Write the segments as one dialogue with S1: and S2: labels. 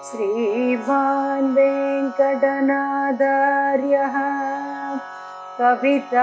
S1: श्रीमान् वेङ्कटनाथार्यः कवितार्किककेसरी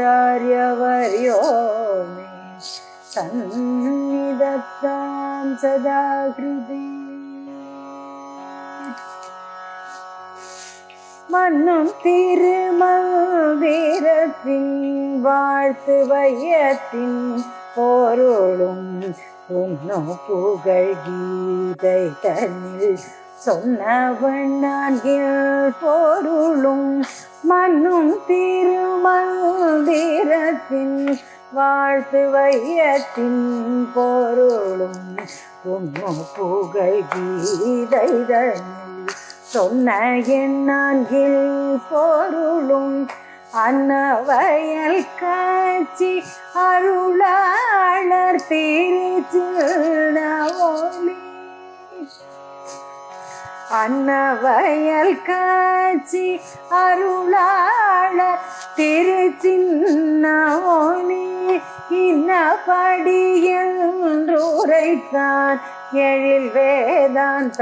S1: वेदान्ताचार्यवर्यो मे सन्निधत्तां सदा हृदि மன்னும் திருமந்திரத்தின் வாழ்த்து வையத்தின் பொருளும் உன்னும் புகழ் கீதை தன்னில் சொன்னவன் நான்கில் பொருளும் மன்னும் திருமந்திரத்தின் வாழ்த்து வையத்தின் பொருளும் உன்னும் புகழ் கீதை தன்னில் சொன்ன என் நான்கில் பொருளும் அன்னவயல் காட்சி அருளாளர் திருச்சின்னவொலி அன்னவயல் காட்சி அருளாளர் திருச்சின்னவொலி இன்னபடி என்றுரைத்தான் எழில் வேதாந்தாரியன்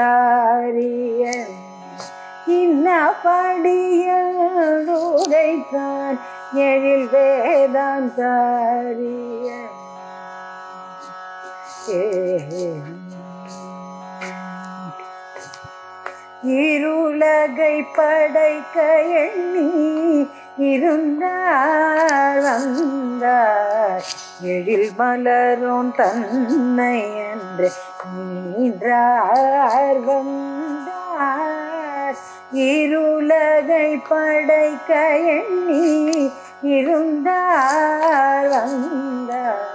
S1: இன்னபடியுரைத்தான் எழில் வேதாந்தாரியன் இருளகை படைக்க எண்ணி இருந்தார் வந்தார் எழில் மலரும் தன்னை என்று நீன்றார் வந்தார் இருளகை படைக்க எண்ணி இருந்தார் வந்தார்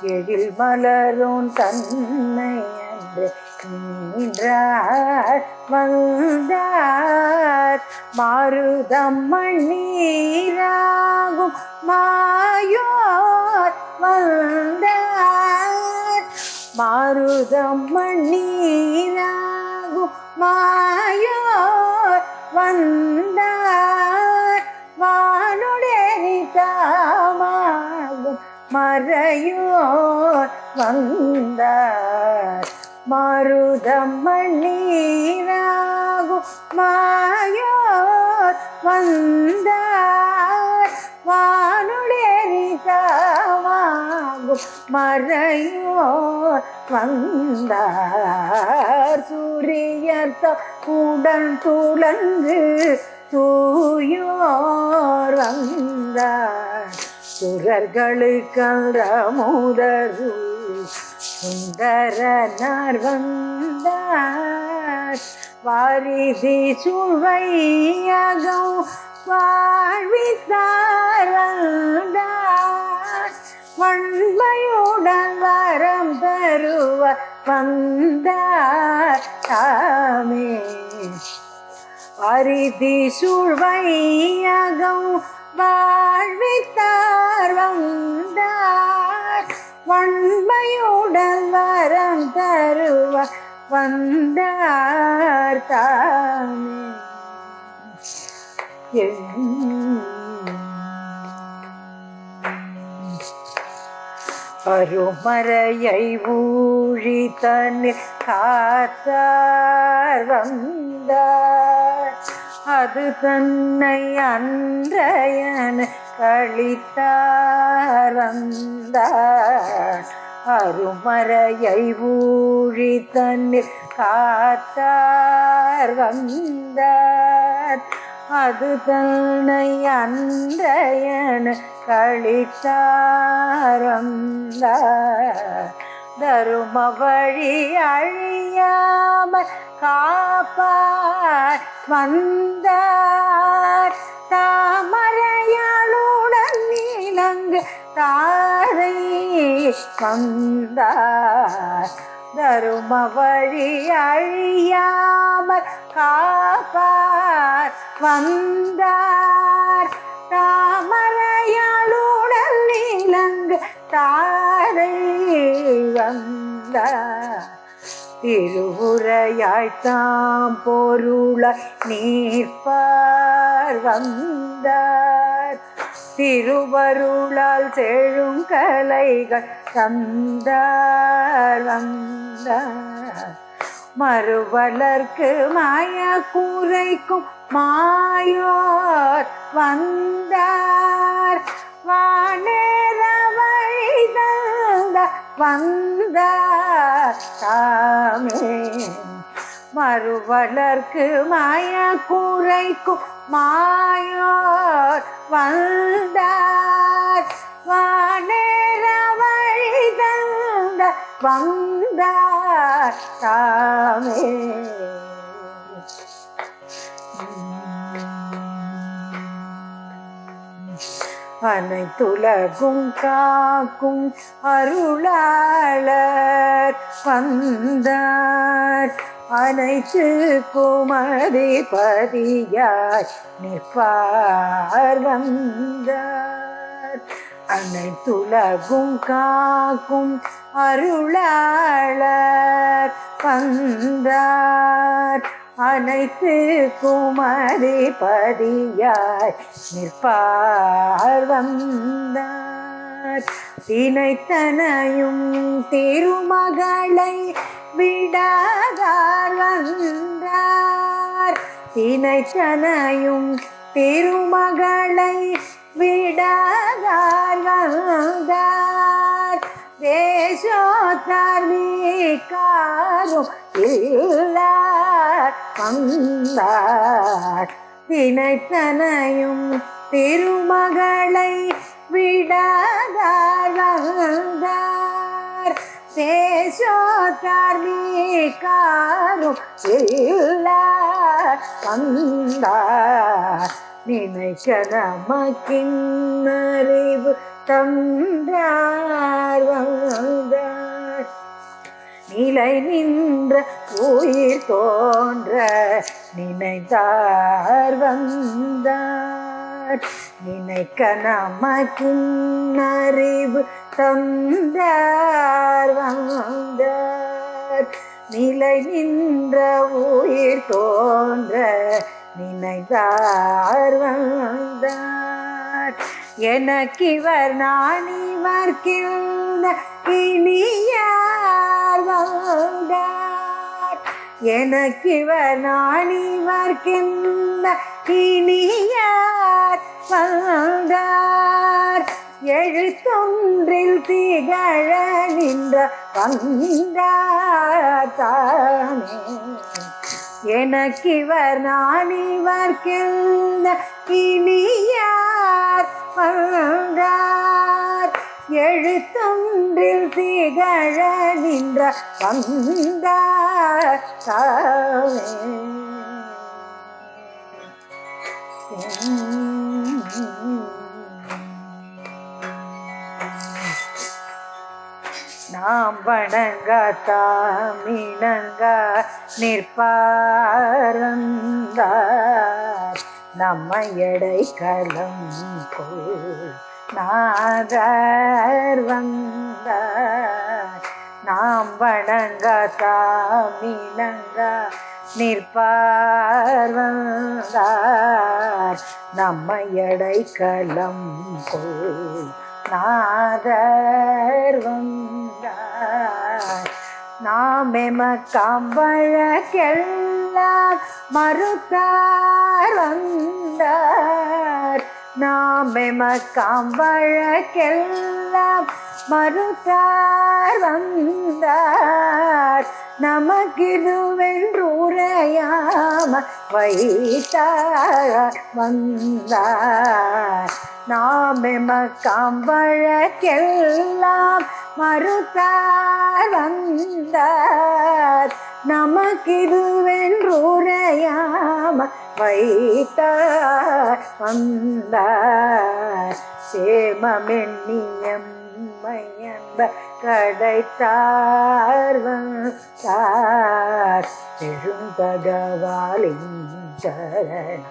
S1: எழில் மலரும் தன்னை என்று நீன்றார் வந்தார் மாருதம் மண்ணீராகும் மாயோர் வந்தார் மாருதம் மண்ணீராகும் மாயோர் வந்தார் வானுடேரிதாமாகும் மறையோர் வந்தார் மருதம் மண்ணீராகும் மாயோர் வந்தார் வானுடேரிதாமாகும் மறையோர் வந்தார் சூரியர்த்தம் உடன் துலங்கு தூயோர் வந்தார் சுரர்களுக்கு முதரு சுந்தரனார் வந்தார் வாரிதி சுவையகம் வாழ்வித்தார் வந்தார் வன்மையுடன் வரம் தருவ வந்தார் தாமே வாரிதி சுவையகம் வாழ்வித்தார் வந்தார் வன்மையுடன் வரம் தருவ வந்தார் தாமே அருமறையை ஊழி தன்னில் காத்தார் வந்தார் அது தன்னை அன்றையன் கழித்தார் வந்தார் அருமறையை ஊழி தன்னில் காத்தார் வந்தார் அது தன்னை அன்றையன் கழித்தார் வந்தார் தரும வழி அழியாமல் காப்பார் வந்தார் தாமரையாளுடன் நீலங்கு தாரை வந்தார் தரும வழி அழியாமல் காப்பார் வந்தார் தாமரையாளுடன் நீலங்கு தாரை வந்தார் திருவுரையாய்த்தாம் பொருள நீர்ப்பார் வந்தார் திருவருளால் செழுங்கலைகள் தந்தார் வந்தார். மறுவலர்க்கு மாய கூரைக்கும் மாயோர் வந்தார். வானேர வழி தந்த வந்தார் தாமே. மறுவலர்க்கு மாய கூரைக்கும் மாயோர் வந்தார். வானேர வழி தந்த வந்தார் தாமே. அனைத்துலகும் காக்கும் அருளாளர் வந்தார். அனைத்துக்கும் அதிபதியாய் நிற்பார் வந்தார். அனைத்துலகும் காக்கும் அருளாளர் வந்தார். அனைத்துக்கும் அதிபதியாய் நிற்பார் வந்தார். தினைத்தனையும் திருமகளை விடாதார் வந்தார். தினைத்தனையும் திருமகளை விடாதார் வந்தார். தேசோத்தார் நீக்காரும் இல்லார் வந்தார். தினைத்தனையும் திருமகளை விடாதார் வந்தார். தேசோத்தார் நீக்காரும் இல்லார் வந்தார். நினைக்க நமக்கின்னறிவு தந்தார் வந்தார். நிலை நின்ற உயிர் தோன்ற நினைத்தார் வந்தார். நினைக்க நமக்கின்னறிவு தந்தார் வந்தார். நிலை நின்ற உயிர் தோன்ற நினைத்தார் வந்தார். எனக்கிவர் நான் இவர்க்கில்ல இனியார் வந்தார். எனக்கிவர் நான் இவர்க்கில்ல இனியார் வந்தார். எழுத்தொன்றில் திகழ நின்ற வந்தார் தானே. எனக்கிவர் நான் இவர்க்கில்ல இனியார் வந்தார். எழுத்தொன்றில் திகழ நின்ற வந்தார் தாமே. நாம் வணங்க தாமிணங்க நிற்பார் வந்தார். நம்மை எடை களம் கொள் நாதர் வந்தார். நாம் வணங்க தாமிணங்க நிற்பார் வந்தார். நம்மை எடை களம் கொள் நாதர் வந்தார். நாம் எமக்கம்பழக்கெல்லாம் மறுத்தார் வந்தார். நாம் எமக்கம்பழக்கெல்லாம் மறுத்தார் வந்தார். நமக்கிதுவென்றுரையாம வைத்தார் வந்தார். நாம் எமக்கம்பழக்கெல்லாம் மறுத்தார் வந்தார். நமக்கிதுவென்றுரையாம வைத்தார் வந்தார். சேமமென்னியம்மையன்ப கடைத்தார் வந்தார். பெருந்தகவாலின் சரணம்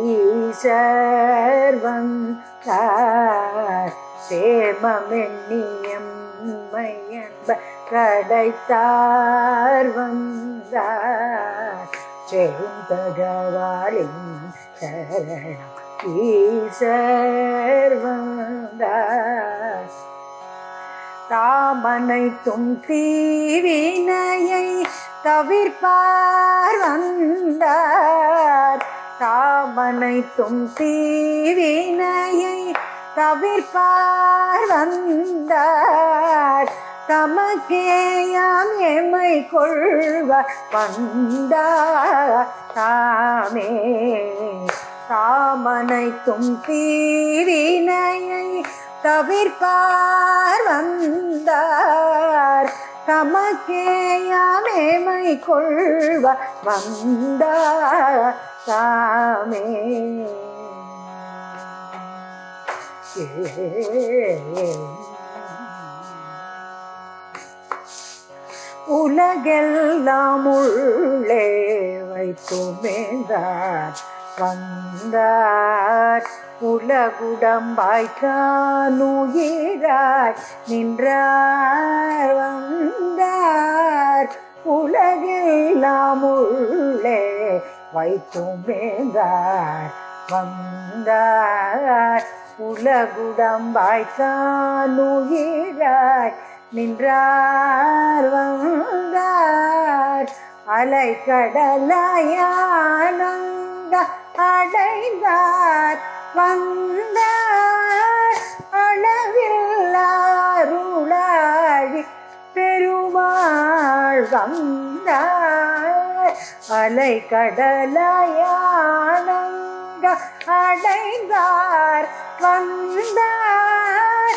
S1: ஈசர் வந்தார். சேமமென்னியம்மையன்ப கடைத்தார் வந்தார். பெருந்தகவாலின் சரணம் ஈசர் வந்தார் தாமனைத்தும் தீவினையை தவிர்ப்பார் வந்தார் தாமனைத்தும் தீவினையை தவிர்ப்பார் வந்தார் தமக்கேயாம் எமை கொள்வார் வந்தார் தாமே தாமனைத்தும் தீவினையை தவிர்ப்பார் வந்தார் தமக்கேயாம் எமை கொள்வார் வந்தார் தாமே உலகெல்லாம் உள்ளே வைத்துமேந்தார் வந்தார் உலகுடம்பாய்க்கானுயிராய் நின்றார் வந்தார் உலகெல்லாம் உள்ளே வைத்துமேந்தார் வந்தார் உலகுடம்பாய்க்கானுயிராய் நின்றார் வந்தார் அலைக்கடலாயானந்த அடைந்தார் வந்தார் அளவில்லாருளாழி பெருமாள் வந்தார் அலைக்கடலாயானந்த அடைந்தார் வந்தார்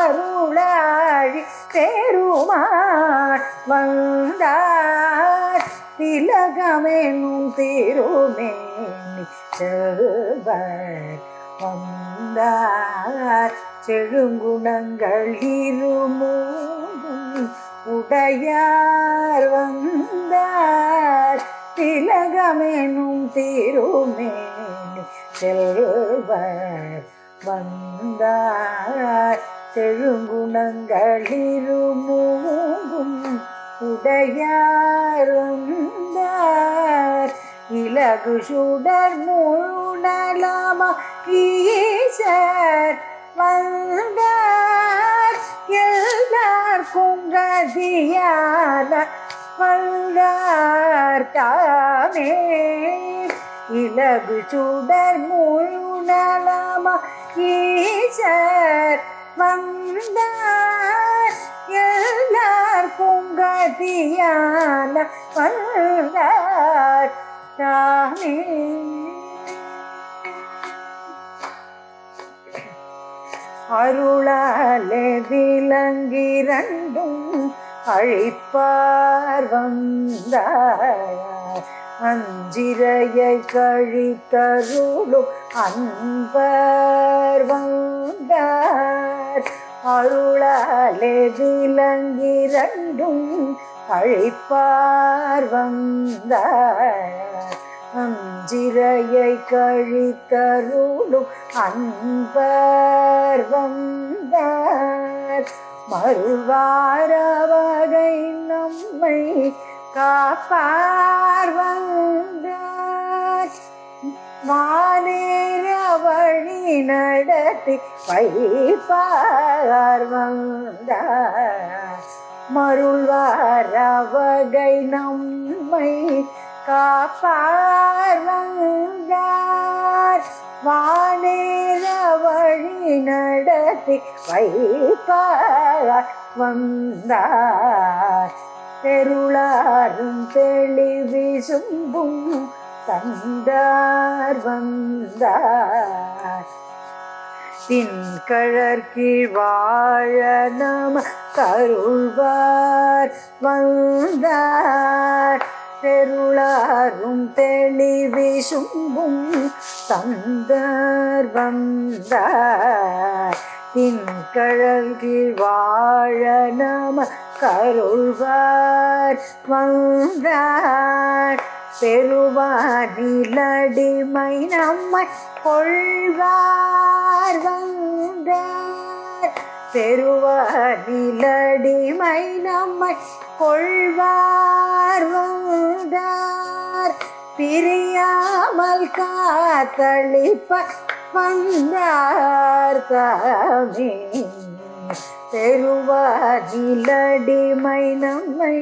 S1: அளவில்லாருளாழி பெருமாள் வந்தார் திலகமெனும் திருமேனி செல்வர் வந்தார் செழுங்குணங்கள் இருமூன்றும் உடையார் வந்தார் திலகமெனும் திருமேனி செல்வர் வந்தார் செழுங்குணங்கள் இருமூன்றும் உடையார் வந்தார் இலகு சுடர் முழுநலமா ஈசர் வந்தார் எல்லார்க்கும் கதியான வந்தார் தாமே இலகு சுடர் முழுநலமா ஈசர் வந்தார் எல்லார்க்கும் கதியான வந்தார் தாமே அருளாலே விலங்கிரண்டும் அழிப்பார் வந்தார் அஞ்சிரையை கழித்தருளும் அன்பர் வந்தார் அருளாலே விலங்கிரண்டும் அழிப்பார் வந்தார் அஞ்சிரையை கழித்தருளும் அன்பர் வந்தார் மறுவார வகை நம்மை காப்பார் வந்தார் மானேர வழி நடத்தி வைப்பார் வந்தார் மருள்வார வகை நம்மை காப்பார் வந்தார் வானேர வழி நடத்தி வைப்பார் வந்தார் தெருளாரும் தெளிவிசும்பும் தந்தார் வந்தார் தின்கழற்கீழ் வாழ நம கருள்வார் வந்தார் தெருளாரும் தெளிவிசும்பும் தந்தார் வந்தார் தின்கழற்கீழ் வாழ நம கருள்வார் வந்தார் பெருவானிலடிமை நம்மை கொள்வார் வந்தார் பெருவானிலடிமை நம்மை கொள்வார் வந்தார் பிரியாமல் காத்தளிப்ப வந்தார் தாமே பெருவானிலடிமை நம்மை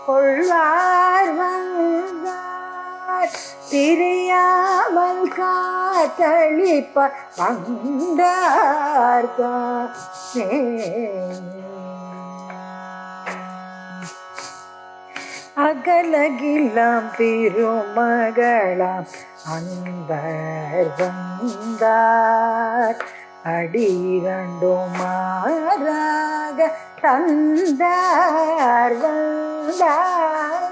S1: கொள்வார் வந்தார் பிரியாமல் காத்தளிப்ப வந்தார் தாமே அகலகிலாம் திருமகளாம் அன்பர் வந்தார் அடிரண்டும் மாறாக தந்தார் வந்தார்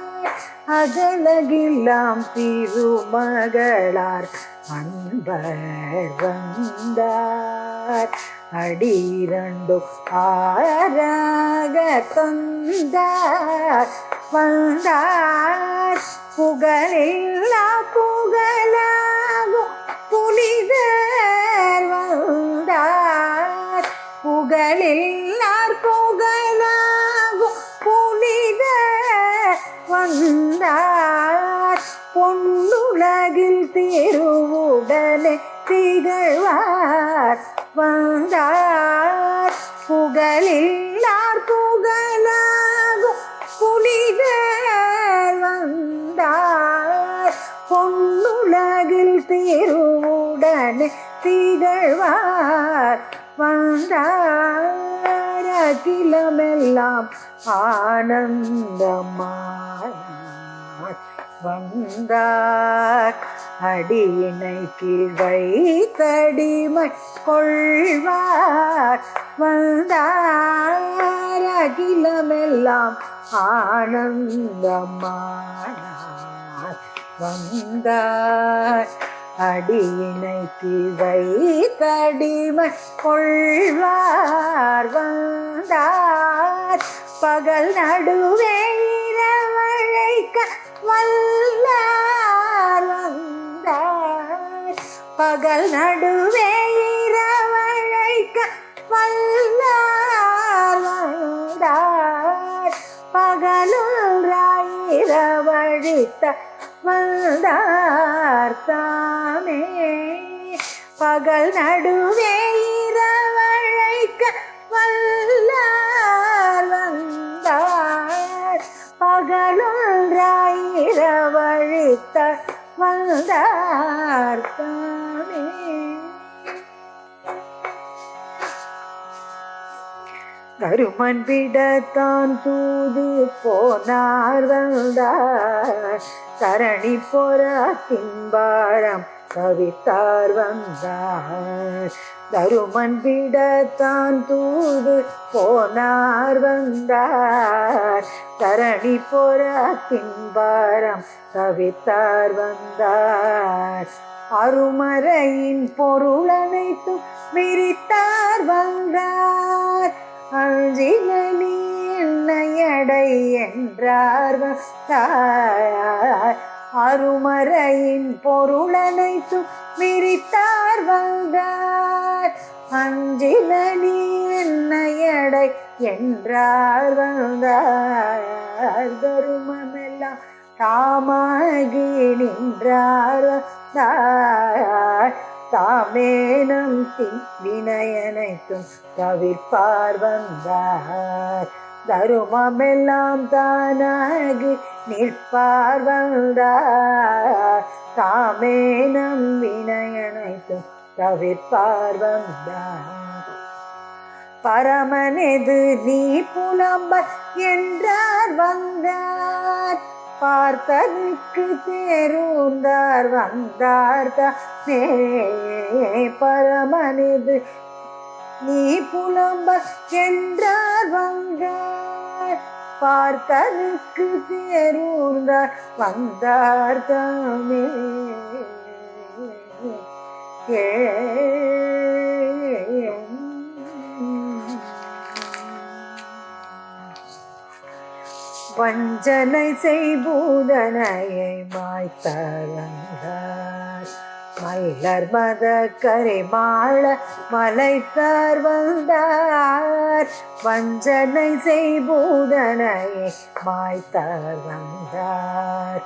S1: அகலகிலாம் திருமகளார் அன்பர் வந்தார் அடிரண்டும் ஆறாக தந்தார் வந்தார் புகழில்லா புகழாகும் புனிதர் வந்தார் புகழில்லார் புகழாகும் புனிதர் வந்தார் பொன்னுலகில் திருவுடனே திகழ்வார் வந்தார் புகழில்லார் புகழாகும் புனிதர் வந்தார் பொன்னுலகில் திருவுடனே திகழ்வார் வந்தார் அகிலமெல்லாம் ஆனந்தமானார் வந்தார் அடியினை கீழ் வைத்தடிமை கொள்வார் வந்தார் அகிலமெல்லாம் ஆனந்தமானார் வந்தார் அடியினை கீழ் வைத்தடிமை கொள்வார் வந்தார் பகல் நடுவே இரவழைக்க வல்லார் வந்தார் பகல் நடுவே இரவழைக்க வல்லார் வந்தார் பகலுள்ளாய் இரவழித்த வந்தார் தாமே பகல் நடுவே இரவழைக்க வல்லார் வந்தார் பகலுள்ளாய் இரவழித்த வந்தார் தாமே தருமன் விடத்தான் தூது போனார் வந்தார் தரணி பொற தின்பாரம் தவித்தார் வந்தார் தருமன் விடத்தான் தூது போனார் வந்தார் தரணி பொற தின்பாரம் தவித்தார் வந்தார் அருமறையின் பொருளனைத்தும் விரித்தார் வந்தார் அஞ்சினி என்னையடை என்றார் வந்தார் அருமறையின் பொருளனைத்தும் விரித்தார் வந்தார் அஞ்சினி என்னையடை என்றார் வந்தார் தருமமெல்லாம் தாமாகி நின்றார் வந்தார் தாமேனம் வினையனைத்தும் தவிர்ப்பார் வந்தார் தருமமெல்லாம் தானாகி நிற்பார் வந்தார் தாமேனம் வினையனைத்தும் தவிர்ப்பார் வந்தார் பரமனெது நீ புலம்ப என்றார் வந்தார் பார்த்தனுக்கு தேர்ந்தார் வந்தார் தானே பரமனிது நீ புலம்ப என்றார் வந்தார் பார்த்தனுக்கு தேர்ந்தார் வந்தார் தாமே வஞ்சனை செய்பூதனையை மாய்த்தார் வந்தார் மல்லர் மத கரிமாள மலைத்தார் வந்தார் வஞ்சனை செய்பூதனையை மாய்த்தார் வந்தார்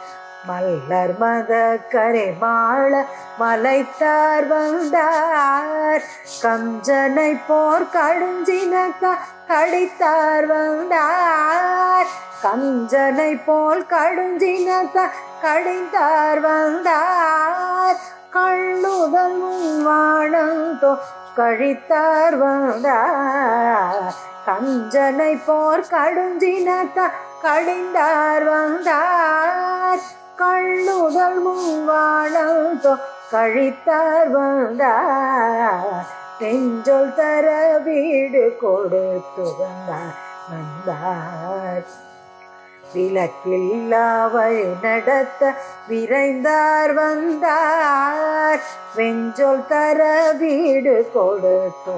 S1: மல்லர் மத கரைமாள மலைத்தார் வந்தார் கஞ்சனை போர் கடுஞ்சினத்தார் கடித்தார் வந்தார் கஞ்சனை போல் கடுஞ்சினத்தார் கடித்தார் வந்தார் கள்ளுதல் வாழந்தோ கழித்தார் வந்தார் கஞ்சனை போர் கடுஞ்சினத்தார் கடிந்தார் வந்தார் கள்ளுதல் வாழந்தோ கழித்தார் வந்தார் நெஞ்சொல் தர வீடு கொடுத்து வந்தார் விலக்கில்லா வழி நடத்த விரைந்தார் வந்தார் வெஞ்சொல் தர வீடு கொடுத்து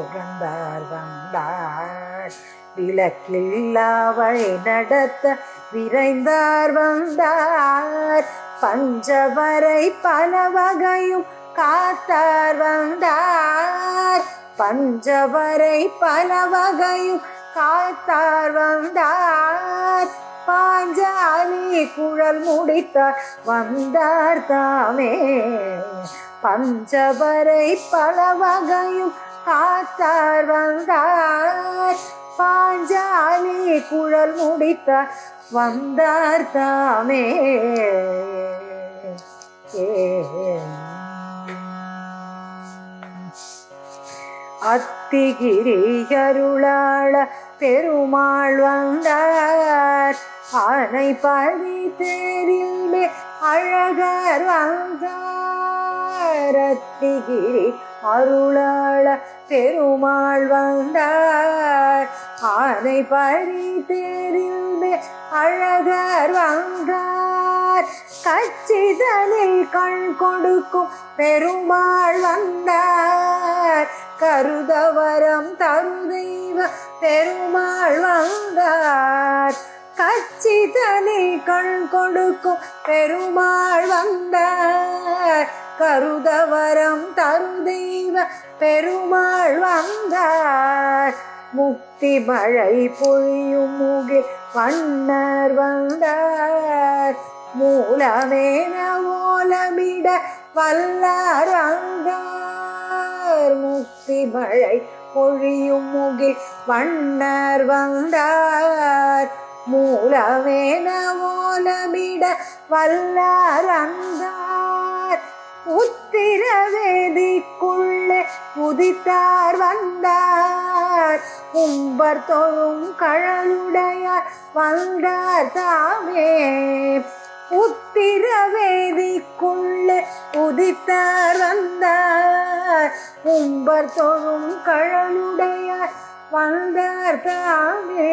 S1: வந்தார் விலக்கில்லா வழி நடத்த விரைந்தார் வந்தார் பஞ்சவரை பல வகையும் காத்தார் வந்தார் பஞ்சவரை பல வகையும் காத்தார் வந்தார் பாஞ்சாலி குழல் முடித்தார் வந்தார் தாமே பஞ்சவரை பல வகையும் காத்தார் வந்தார் பாஞ்சாலி குழல் முடித்தார் வந்தார் தாமே அத்திகிரி அருளாள பெருமாள் வந்தார் ஆனை பழி தேரில் அழகர் வந்தார் அத்திகிரி அருளாள பெருமாள் வந்தார் ஆனை பழி தேரில் அழகர் வந்தார் கச்சிதனில் கண் கொடுக்கும் பெருமாள் வந்தார் கருதவரம் தருதெய்வ பெருமாள் வந்தார் கச்சிதனில் கண் கொடுக்கும் பெருமாள் வந்தார் கருதவரம் தருதெய்வ பெருமாள் வந்தார் முக்தி மழை பொழியும் முகில் வண்ணர் வந்தார் மூலமேன ஓலமிட வல்லார் வந்தார் முக்தி மழை பொழியும் முகில் வண்ணர் வந்தார் மூலமேன ஓலமிட வல்லார் வந்தார் உத்திரவேதிக்குள்ளே உதித்தார் வந்தார் உம்பர் தொழும் கழலுடையார் வந்தார் தாமே உத்திரவேதிக்குள்ளே உதித்தார் வந்தார் உம்பர் தொழும் கழலுடையார் வந்தார் தாமே